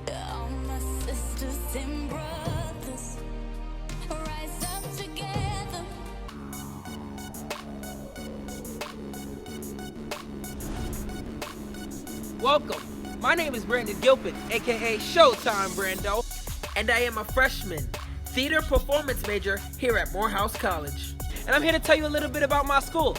All my sisters and brothers, rise up together. Welcome. My name is Brandon Gilpin, aka Showtime Brando, and I am a freshman, theater performance major here at Morehouse College. And I'm here to tell you a little bit about my school.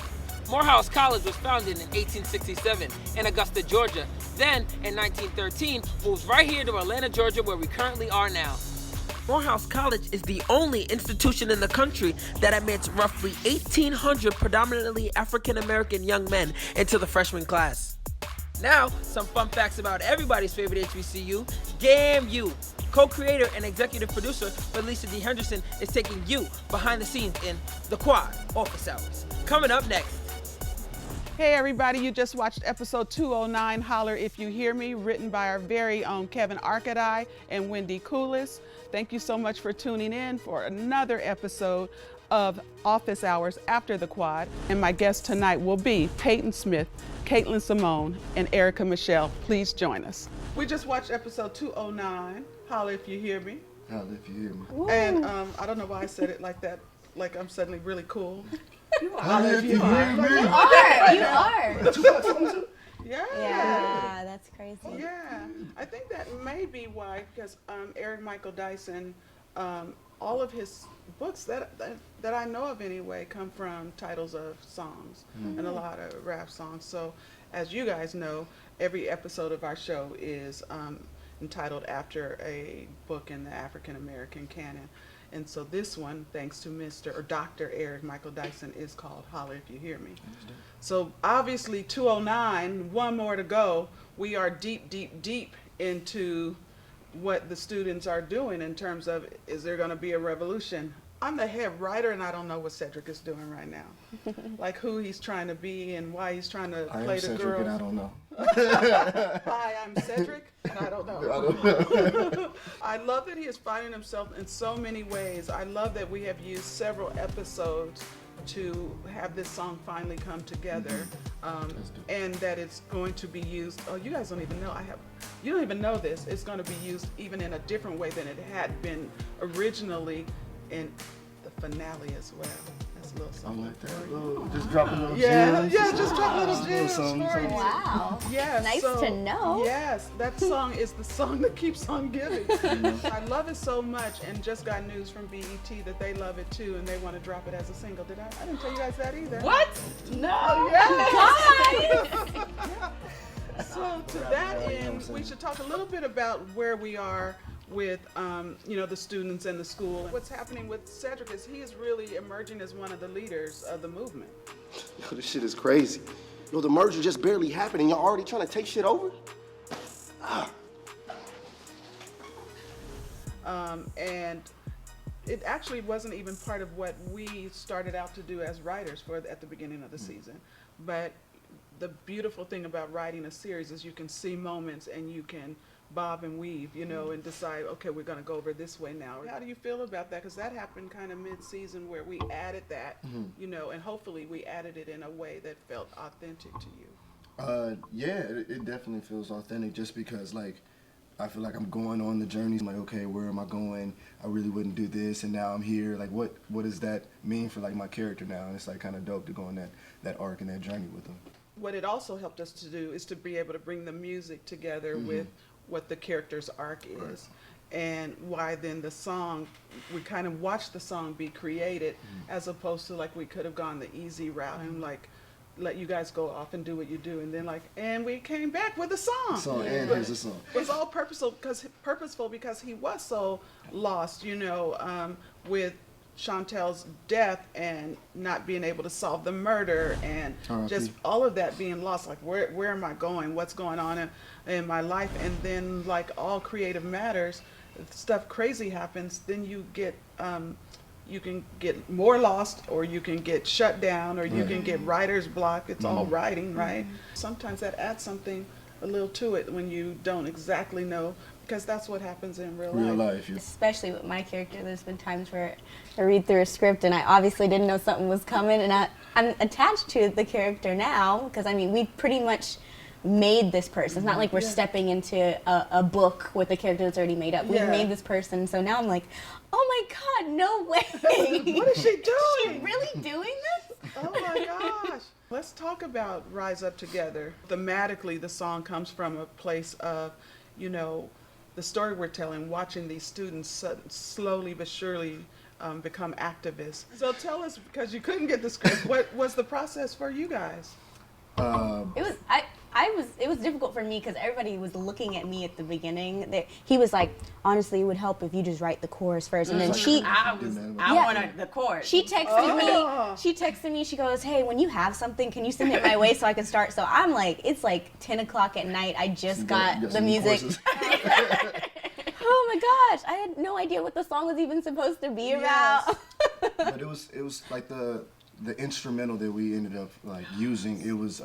Morehouse College was founded in 1867 in Augusta, Georgia. Then, in 1913, moved right here to Atlanta, Georgia, where we currently are now. Morehouse College is the only institution in the country that admits roughly 1,800 predominantly African-American young men into the freshman class. Now, some fun facts about everybody's favorite HBCU, GAMU. Co-creator and executive producer Felicia D. Henderson is taking you behind the scenes in The Quad Office Hours. Coming up next. Hey everybody, you just watched episode 209, Holler If You Hear Me, written by our very own Kevin Arkadai and Wendy Coolis. Thank you so much for tuning in for another episode of Office Hours after the Quad. And my guests tonight will be Peyton Smith, Caitlin Simone, and Erica Michelle. Please join us. We just watched episode 209, Holler If You Hear Me. Holler If You Hear Me. Woo. And I don't know why I said it like that, like I'm suddenly really cool. You are. Holler If You Hear Me. You are. Yeah, that's crazy. Yeah, I think that may be why, because Eric Michael Dyson, all of his books that I know of anyway come from titles of songs and a lot of rap songs. So, as you guys know, every episode of our show is entitled after a book in the African American canon. And so this one, thanks to Mr. or Dr. Eric Michael Dyson, is called Holler If You Hear Me. So obviously 209, one more to go. We are deep, deep, deep into what the students are doing in terms of, is there going to be a revolution? I'm the head writer and I don't know what Cedric is doing right now. Like who he's trying to be and why he's trying to play the Cedric girls. and I don't know. Hi, I'm Cedric and I don't know. I love that he is finding himself in so many ways. I love that we have used several episodes to have this song finally come together, and that it's going to be used. Oh, you guys don't even know. You don't even know this. It's going to be used even in a different way than it had been originally in the finale as well. That's a little I something. like that. Just dropping little Yeah, gems. yeah, just drop little gems something, for you. Wow. Yes, Nice to know. Yes, that song is the song that keeps on giving. I love it so much, and just got news from BET that they love it too, and they want to drop it as a single. I didn't tell you guys that either. What? No. Guys! So to that end, we should talk a little bit about where we are with the students and the school. What's happening with Cedric is he is really emerging as one of the leaders of the movement. Yo, this shit is crazy. Yo, the merger just barely happened and y'all already trying to take shit over? And it actually wasn't even part of what we started out to do as writers at the beginning of the season. But the beautiful thing about writing a series is you can see moments and you can bob and weave, and decide, okay, we're going to go over this way now. How do you feel about that? Because that happened kind of mid-season where we added that, and hopefully we added it in a way that felt authentic to you. Yeah, it definitely feels authentic just because, I feel like I'm going on the journey. I'm like, okay, where am I going? I really wouldn't do this, and now I'm here. Like, what does that mean for, my character now? And it's, kind of dope to go on that arc and that journey with them. What it also helped us to do is to be able to bring the music together with what the character's arc is. And why then the song, we kind of watched the song be created as opposed to we could have gone the easy route and let you guys go off and do what you do, and then and we came back with a song. And here's a song. It's all purposeful because he was so lost, with Chantel's death and not being able to solve the murder and just all of that being lost. Where am I going? What's going on in my life? And then all creative matters, if stuff crazy happens, then you get you can get more lost, or you can get shut down, or you can get writer's block. It's all writing, right? Sometimes that adds something a little to it when you don't exactly know, because that's what happens in real life. Yeah. Especially with my character, there's been times where I read through a script and I obviously didn't know something was coming, and I'm attached to the character now because we pretty much made this person. It's not like we're stepping into a book with a character that's already made up. We've made this person. So now I'm like, oh my God, no way. What is she doing? Is she really doing this? Oh my gosh. Let's talk about Rise Up Together. Thematically, the song comes from a place of, you know, the story we're telling, watching these students slowly but surely become activists. So tell us, because you couldn't get the script, what was the process for you guys? It was difficult for me because everybody was looking at me at the beginning. He was like, honestly, it would help if you just write the chorus first. And then I wanted the chorus. She texted me. She texted me. She goes, hey, when you have something, can you send it my way so I can start? So I'm like, it's like 10 o'clock at night. I just got the music. Oh my gosh, I had no idea what the song was even supposed to be about. But it was like the instrumental that we ended up like using. It was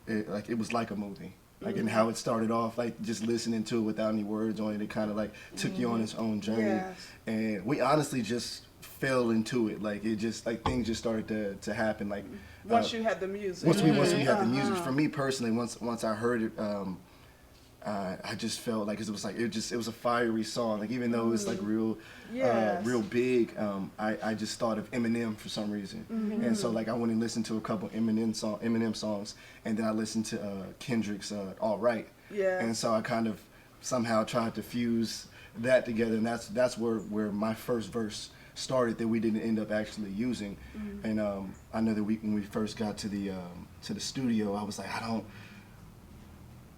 it was like a movie. Like and how it started off, like just listening to it without any words on it, it kind of like took you on its own journey. Yes. And we honestly just fell into it. Like it just like things just started to happen. Like Once you had the music. once we had the music. For me personally, once I heard it, I just felt like it was a fiery song. Like even though it was like real big, I just thought of Eminem for some reason. And so like I went and listened to a couple Eminem songs, and then I listened to Kendrick's All Right. Yeah. And so I kind of somehow tried to fuse that together, and that's where my first verse started that we didn't end up actually using. And I know that when we first got to the studio, I was like, I don't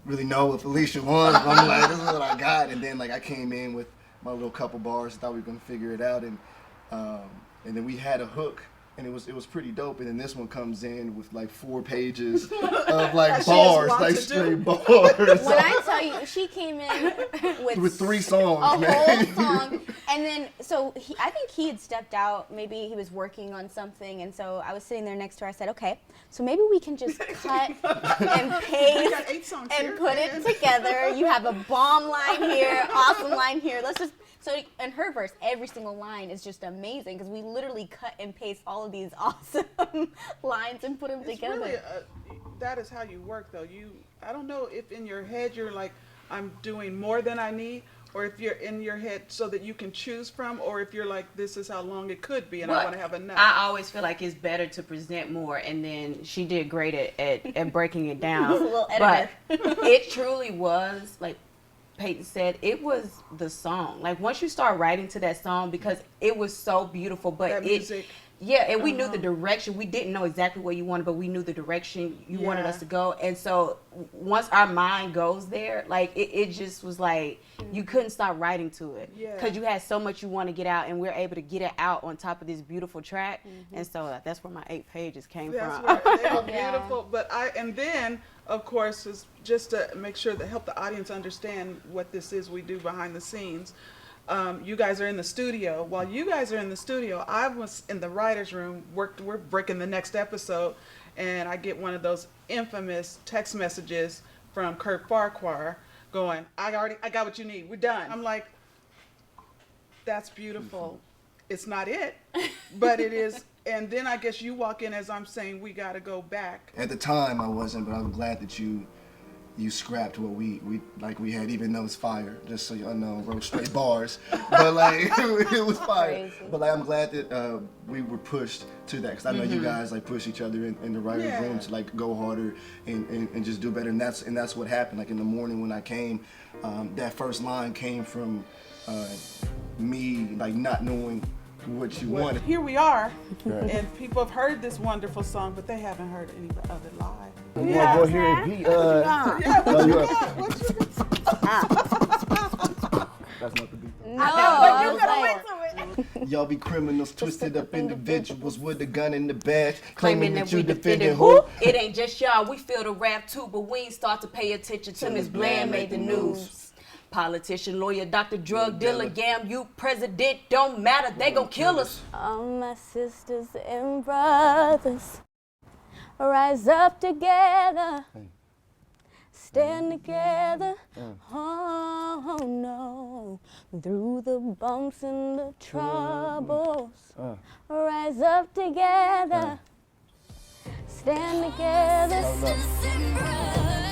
really know if Alicia won. I'm like, this is what I got. And then like I came in with my little couple bars, thought we were gonna figure it out, and then we had a hook, and it was pretty dope. And then this one comes in with like 4 pages of like bars, like straight bars. When I tell you, she came in with 3 songs, a man. whole song, and then so I think he had stepped out. Maybe he was working on something, and so I was sitting there next to her. I said, "Okay, so maybe we can just cut and paste and put it together. You have a bomb line here, awesome line here. Let's just." So in her verse, every single line is just amazing because we literally cut and paste all of these awesome lines and put them together. Really, that is how you work, though. I don't know if in your head you're like, I'm doing more than I need, or if you're in your head so that you can choose from, or if you're like, this is how long it could be, and I want to have enough. I always feel like it's better to present more, and then she did great at breaking it down. A little editor. But it truly was like Peyton said, it was the song. Like once you start writing to that song, because it was so beautiful, but That music. Yeah, and we knew the direction. We didn't know exactly where you wanted, but we knew the direction you wanted us to go. And so once our mind goes there, like it just was like you couldn't stop writing to it because you had so much you want to get out, and we're able to get it out on top of this beautiful track. And so that's where my 8 pages came from. Where they were beautiful. But and then of course is just to make sure to help the audience understand what this is we do behind the scenes. You guys are in the studio. While you guys are in the studio, I was in the writer's room. We're breaking the next episode, and I get one of those infamous text messages from Kurt Farquhar going, I got what you need. We're done. I'm like, that's beautiful. It's not it, but it is. And then I guess you walk in as I'm saying we got to go back. At the time I wasn't, but I'm glad that you scrapped what we had, even though it's fire, just so y'all know, wrote straight bars, but like it was fire. Crazy. But like I'm glad that we were pushed to that, because I know you guys like push each other in the writer's room to like go harder and just do better, and that's what happened. Like in the morning when I came, that first line came from me like not knowing what you wanted. Here we are, and people have heard this wonderful song, but they haven't heard any of it live. Yeah, go here and be, That's not the beat. No, Y'all be criminals, twisted up individuals with a gun in the bag, Claiming that we defended who? It ain't just y'all. We feel the rap too, but we ain't start to pay attention to Miss Bland made the news. Politician, lawyer, doctor, drug dealer, gam, you president, don't matter, they gon' kill us. all my sisters and brothers, rise up together, stand together. Oh no, through the bumps and the troubles, rise up together, stand together. Sisters and brothers.